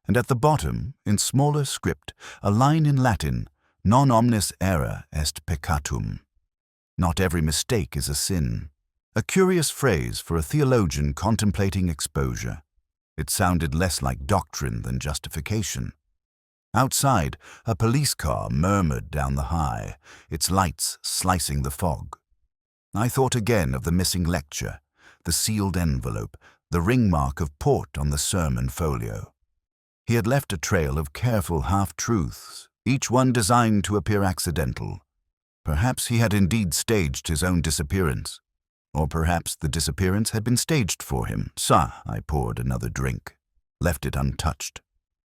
and at the bottom, in smaller script, a line in Latin, non omnis error est peccatum. Not every mistake is a sin. A curious phrase for a theologian contemplating exposure. It sounded less like doctrine than justification. Outside, a police car murmured down the high, its lights slicing the fog. I thought again of the missing lecture, the sealed envelope, the ring mark of port on the sermon folio. He had left a trail of careful half-truths, each one designed to appear accidental. Perhaps he had indeed staged his own disappearance. Or perhaps the disappearance had been staged for him. I poured another drink, left it untouched.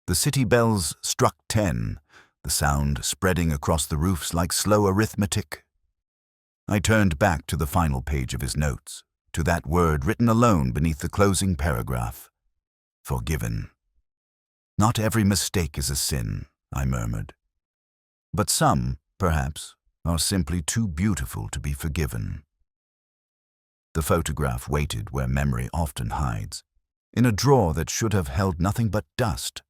The city bells struck 10, the sound spreading across the roofs like slow arithmetic. I turned back to the final page of his notes, to that word written alone beneath the closing paragraph. Forgiven. Not every mistake is a sin, I murmured. But some, perhaps, are simply too beautiful to be forgiven. The photograph waited where memory often hides, in a drawer that should have held nothing but dust.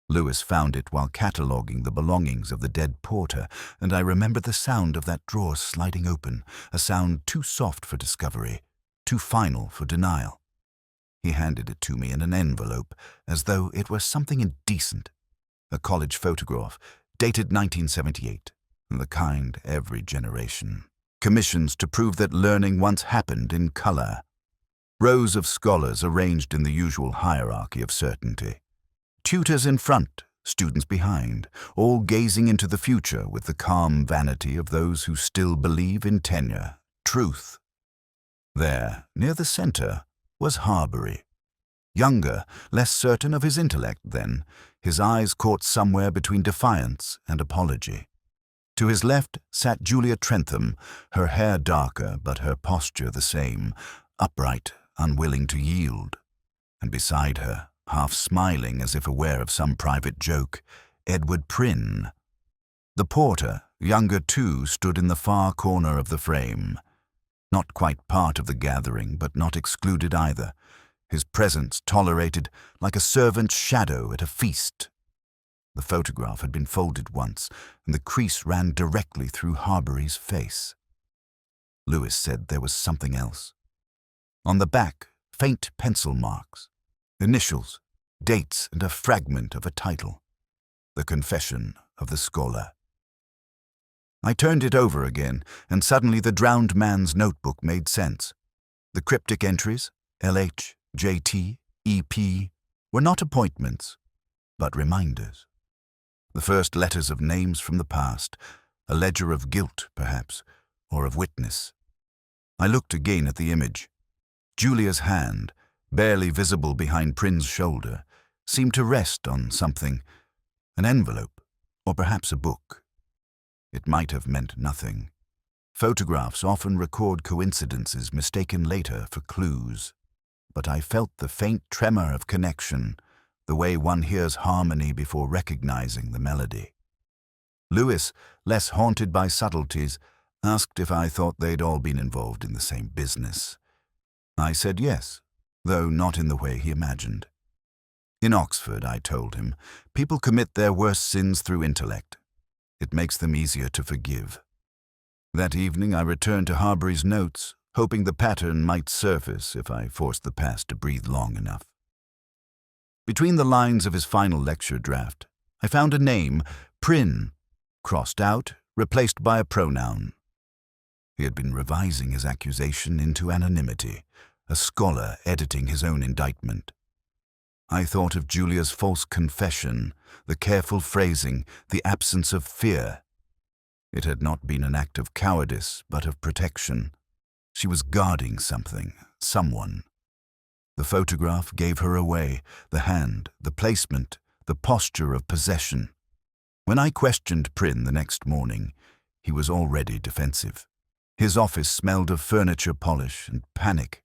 Lewis found it while cataloguing the belongings of the dead porter, and I remember the sound of that drawer sliding open, a sound too soft for discovery, too final for denial. He handed it to me in an envelope, as though it were something indecent. A college photograph, dated 1978, the kind every generation. Commissions to prove that learning once happened in color. Rows of scholars arranged in the usual hierarchy of certainty. Tutors in front, students behind, all gazing into the future with the calm vanity of those who still believe in tenure, truth. There, near the center, was Harbury. Younger, less certain of his intellect then, his eyes caught somewhere between defiance and apology. To his left sat Julia Trentham, her hair darker but her posture the same, upright, unwilling to yield. And beside her, half smiling as if aware of some private joke, Edward Prynne. The porter, younger too, stood in the far corner of the frame. Not quite part of the gathering, but not excluded either. His presence tolerated like a servant's shadow at a feast. The photograph had been folded once, and the crease ran directly through Harbury's face. Lewis said there was something else. On the back, faint pencil marks, initials, dates, and a fragment of a title. The Confession of the Scholar. I turned it over again, and suddenly the drowned man's notebook made sense. The cryptic entries, LH, JT, EP, were not appointments, but reminders. The first letters of names from the past, a ledger of guilt, perhaps, or of witness. I looked again at the image. Julia's hand, barely visible behind Prynne's shoulder, seemed to rest on something, an envelope, or perhaps a book. It might have meant nothing. Photographs often record coincidences mistaken later for clues. But I felt the faint tremor of connection, the way one hears harmony before recognizing the melody. Lewis, less haunted by subtleties, asked if I thought they'd all been involved in the same business. I said yes, though not in the way he imagined. In Oxford, I told him, people commit their worst sins through intellect. It makes them easier to forgive. That evening I returned to Harbury's notes, hoping the pattern might surface if I forced the past to breathe long enough. Between the lines of his final lecture draft, I found a name, Prynne, crossed out, replaced by a pronoun. He had been revising his accusation into anonymity, a scholar editing his own indictment. I thought of Julia's false confession, the careful phrasing, the absence of fear. It had not been an act of cowardice, but of protection. She was guarding something, someone. The photograph gave her away, the hand, the placement, the posture of possession. When I questioned Prynne the next morning, he was already defensive. His office smelled of furniture polish and panic.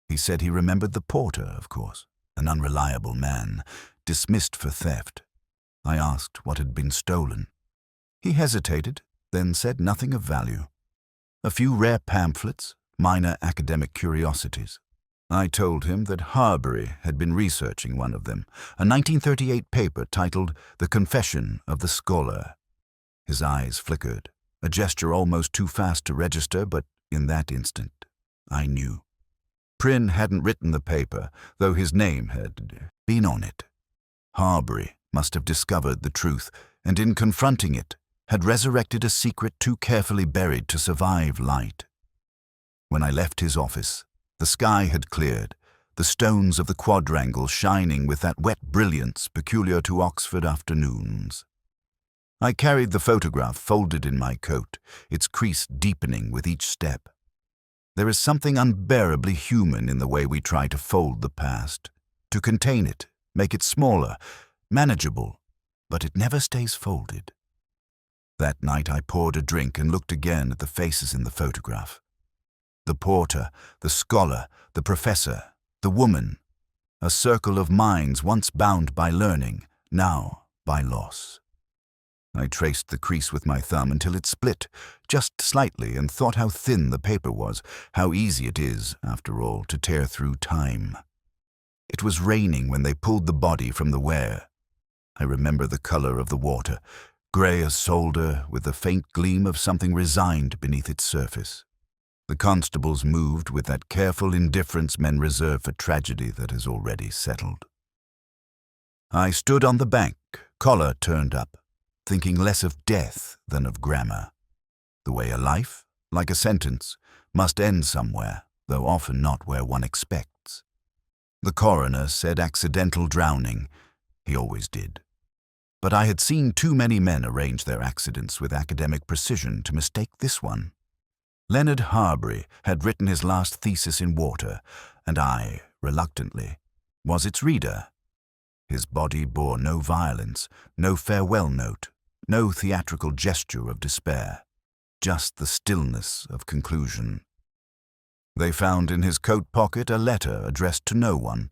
He said he remembered the porter, of course, an unreliable man, dismissed for theft. I asked what had been stolen. He hesitated, then said nothing of value. A few rare pamphlets, minor academic curiosities. I told him that Harbury had been researching one of them, a 1938 paper titled The Confession of the Scholar. His eyes flickered, a gesture almost too fast to register, but in that instant, I knew. Prynne hadn't written the paper, though his name had been on it. Harbury must have discovered the truth, and in confronting it, had resurrected a secret too carefully buried to survive light. When I left his office, the sky had cleared, the stones of the quadrangle shining with that wet brilliance peculiar to Oxford afternoons. I carried the photograph folded in my coat, its crease deepening with each step. There is something unbearably human in the way we try to fold the past, to contain it, make it smaller, manageable, but it never stays folded. That night I poured a drink and looked again at the faces in the photograph. The porter, the scholar, the professor, the woman, a circle of minds once bound by learning, now by loss. I traced the crease with my thumb until it split, just slightly, and thought how thin the paper was, how easy it is, after all, to tear through time. It was raining when they pulled the body from the weir. I remember the color of the water, grey as solder, with the faint gleam of something resigned beneath its surface. The constables moved with that careful indifference men reserve for tragedy that has already settled. I stood on the bank, collar turned up, thinking less of death than of grammar. The way a life, like a sentence, must end somewhere, though often not where one expects. The coroner said accidental drowning. He always did. But I had seen too many men arrange their accidents with academic precision to mistake this one. Leonard Harbury had written his last thesis in water, and I, reluctantly, was its reader. His body bore no violence, no farewell note, no theatrical gesture of despair, just the stillness of conclusion. They found in his coat pocket a letter addressed to no one,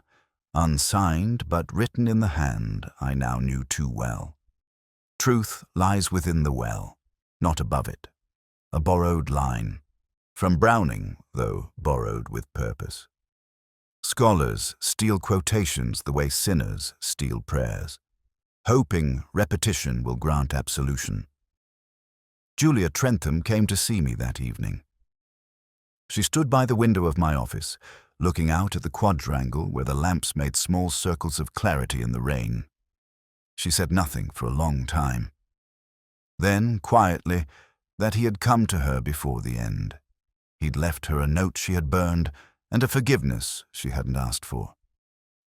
unsigned but written in the hand I now knew too well. Truth lies within the well, not above it. A borrowed line. From Browning, though borrowed with purpose. Scholars steal quotations the way sinners steal prayers, hoping repetition will grant absolution. Julia Trentham came to see me that evening. She stood by the window of my office, looking out at the quadrangle where the lamps made small circles of clarity in the rain. She said nothing for a long time. Then, quietly, that he had come to her before the end. He'd left her a note she had burned and a forgiveness she hadn't asked for.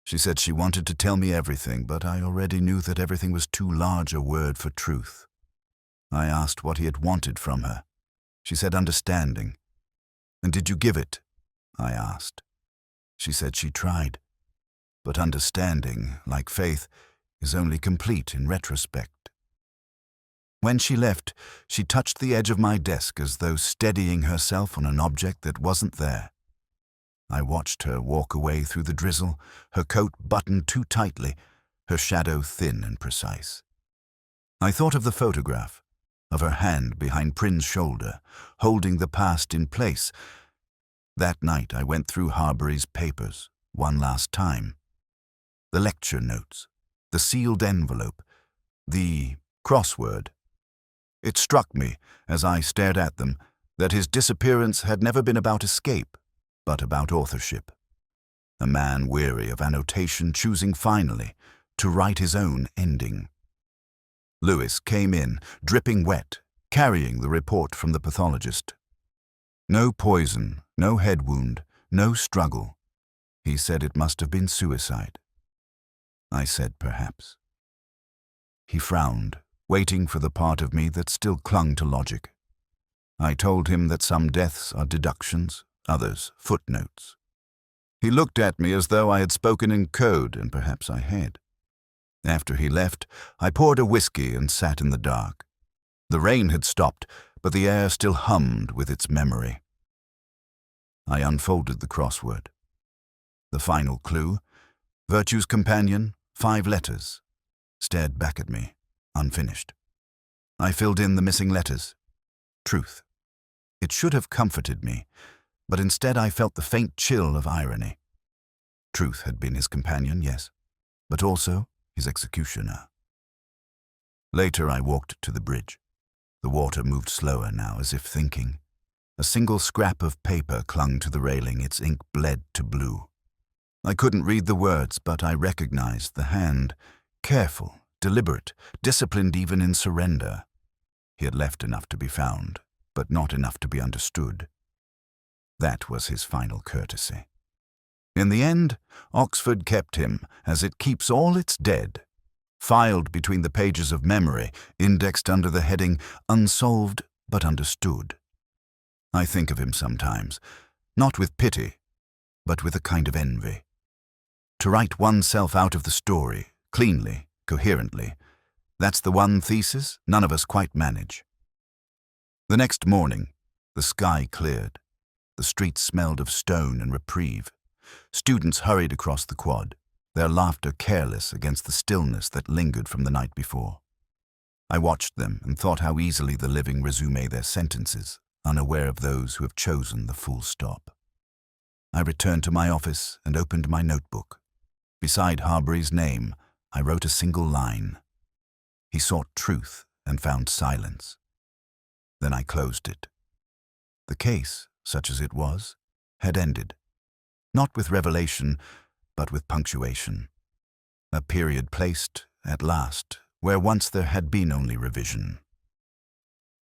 She said she wanted to tell me everything, but I already knew that everything was too large a word for truth. I asked what he had wanted from her. She said understanding. And did you give it? I asked. She said she tried. But understanding, like faith, is only complete in retrospect. When she left, she touched the edge of my desk as though steadying herself on an object that wasn't there. I watched her walk away through the drizzle, her coat buttoned too tightly, her shadow thin and precise. I thought of the photograph, of her hand behind Prynne's shoulder, holding the past in place. That night I went through Harbury's papers, one last time. The lecture notes, the sealed envelope, the crossword. It struck me, as I stared at them, that his disappearance had never been about escape, but about authorship. A man weary of annotation choosing finally to write his own ending. Lewis came in, dripping wet, carrying the report from the pathologist. No poison, no head wound, no struggle. He said it must have been suicide. I said perhaps. He frowned, waiting for the part of me that still clung to logic. I told him that some deaths are deductions, others footnotes. He looked at me as though I had spoken in code, and perhaps I had. After he left, I poured a whiskey and sat in the dark. The rain had stopped, but the air still hummed with its memory. I unfolded the crossword. The final clue, Virtue's companion, 5 letters, stared back at me, unfinished. I filled in the missing letters. Truth. It should have comforted me, but instead I felt the faint chill of irony. Truth had been his companion, yes, but also his executioner. Later I walked to the bridge. The water moved slower now, as if thinking. A single scrap of paper clung to the railing, its ink bled to blue. I couldn't read the words, but I recognized the hand, careful, deliberate, disciplined even in surrender. He had left enough to be found, but not enough to be understood. That was his final courtesy. In the end, Oxford kept him, as it keeps all its dead, filed between the pages of memory, indexed under the heading Unsolved but Understood. I think of him sometimes, not with pity, but with a kind of envy. To write oneself out of the story, cleanly, coherently, that's the one thesis none of us quite manage. The next morning, the sky cleared. The streets smelled of stone and reprieve. Students hurried across the quad, their laughter careless against the stillness that lingered from the night before. I watched them and thought how easily the living resume their sentences, unaware of those who have chosen the full stop. I returned to my office and opened my notebook. Beside Harbury's name, I wrote a single line. He sought truth and found silence. Then I closed it. The case, such as it was, had ended. Not with revelation, but with punctuation. A period placed, at last, where once there had been only revision.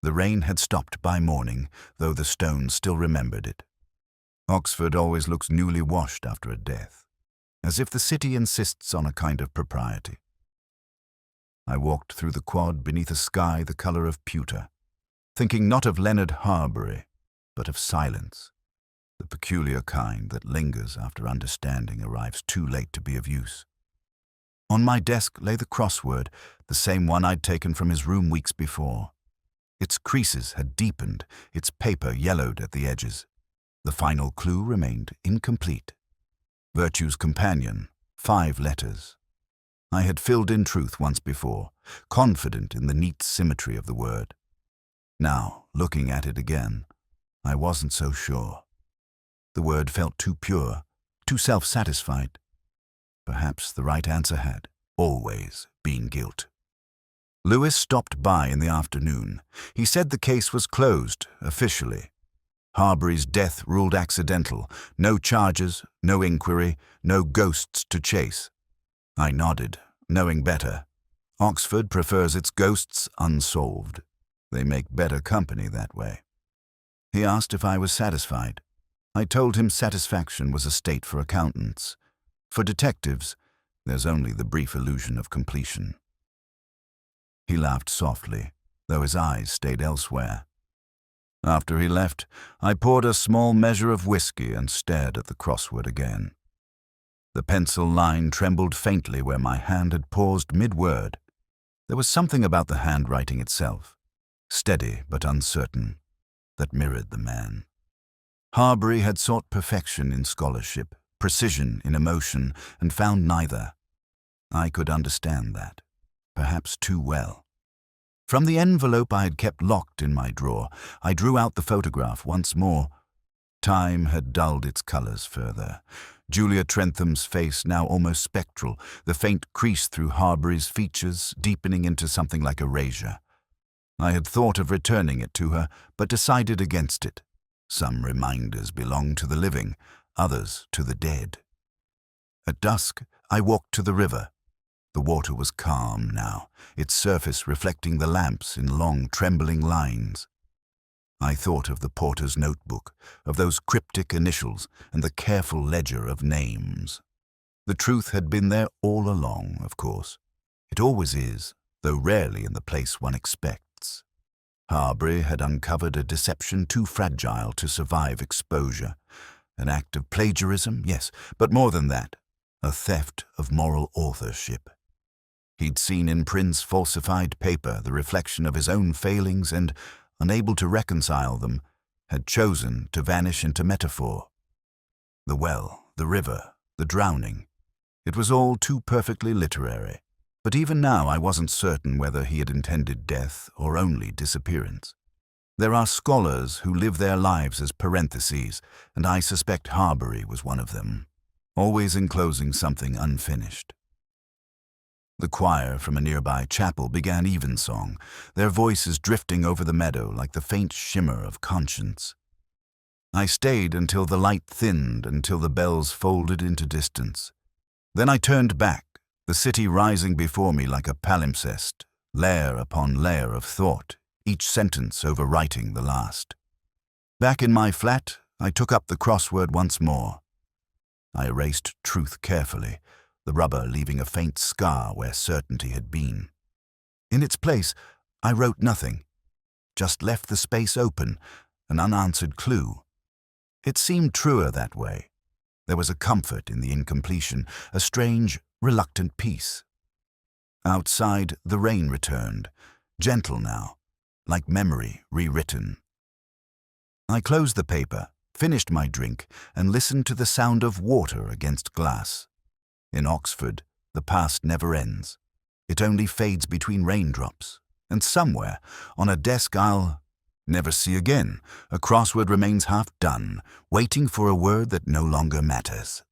The rain had stopped by morning, though the stones still remembered it. Oxford always looks newly washed after a death, as if the city insists on a kind of propriety. I walked through the quad beneath a sky the colour of pewter, thinking not of Leonard Harbury, but of silence, the peculiar kind that lingers after understanding arrives too late to be of use. On my desk lay the crossword, the same one I'd taken from his room weeks before. Its creases had deepened, its paper yellowed at the edges. The final clue remained incomplete. Virtue's companion, 5 letters. I had filled in truth once before, confident in the neat symmetry of the word. Now, looking at it again, I wasn't so sure. The word felt too pure, too self-satisfied. Perhaps the right answer had always been guilt. Lewis stopped by in the afternoon. He said the case was closed, officially. Harbury's death ruled accidental. No charges, no inquiry, no ghosts to chase. I nodded, knowing better. Oxford prefers its ghosts unsolved. They make better company that way. He asked if I was satisfied. I told him satisfaction was a state for accountants. For detectives, there's only the brief illusion of completion. He laughed softly, though his eyes stayed elsewhere. After he left, I poured a small measure of whiskey and stared at the crossword again. The pencil line trembled faintly where my hand had paused mid-word. There was something about the handwriting itself, steady but uncertain, that mirrored the man. Harbury had sought perfection in scholarship, precision in emotion, and found neither. I could understand that, perhaps too well. From the envelope I had kept locked in my drawer, I drew out the photograph once more. Time had dulled its colors further. Julia Trentham's face now almost spectral, the faint crease through Harbury's features deepening into something like erasure. I had thought of returning it to her, but decided against it. Some reminders belong to the living, others to the dead. At dusk, I walked to the river. The water was calm now, its surface reflecting the lamps in long, trembling lines. I thought of the porter's notebook, of those cryptic initials and the careful ledger of names. The truth had been there all along, of course. It always is, though rarely in the place one expects. Harbury had uncovered a deception too fragile to survive exposure. An act of plagiarism, yes, but more than that, a theft of moral authorship. He'd seen in Prynne's falsified paper the reflection of his own failings and, unable to reconcile them, had chosen to vanish into metaphor. The well, the river, the drowning. It was all too perfectly literary. But even now I wasn't certain whether he had intended death or only disappearance. There are scholars who live their lives as parentheses, and I suspect Harbury was one of them, always enclosing something unfinished. The choir from a nearby chapel began evensong, their voices drifting over the meadow like the faint shimmer of conscience. I stayed until the light thinned, until the bells folded into distance. Then I turned back, the city rising before me like a palimpsest, layer upon layer of thought, each sentence overwriting the last. Back in my flat, I took up the crossword once more. I erased truth carefully, the rubber leaving a faint scar where certainty had been. In its place, I wrote nothing, just left the space open, an unanswered clue. It seemed truer that way. There was a comfort in the incompletion, a strange, reluctant peace. Outside, the rain returned, gentle now, like memory rewritten. I closed the paper, finished my drink, and listened to the sound of water against glass. In Oxford, the past never ends. It only fades between raindrops. And somewhere, on a desk I'll never see again, a crossword remains half done, waiting for a word that no longer matters.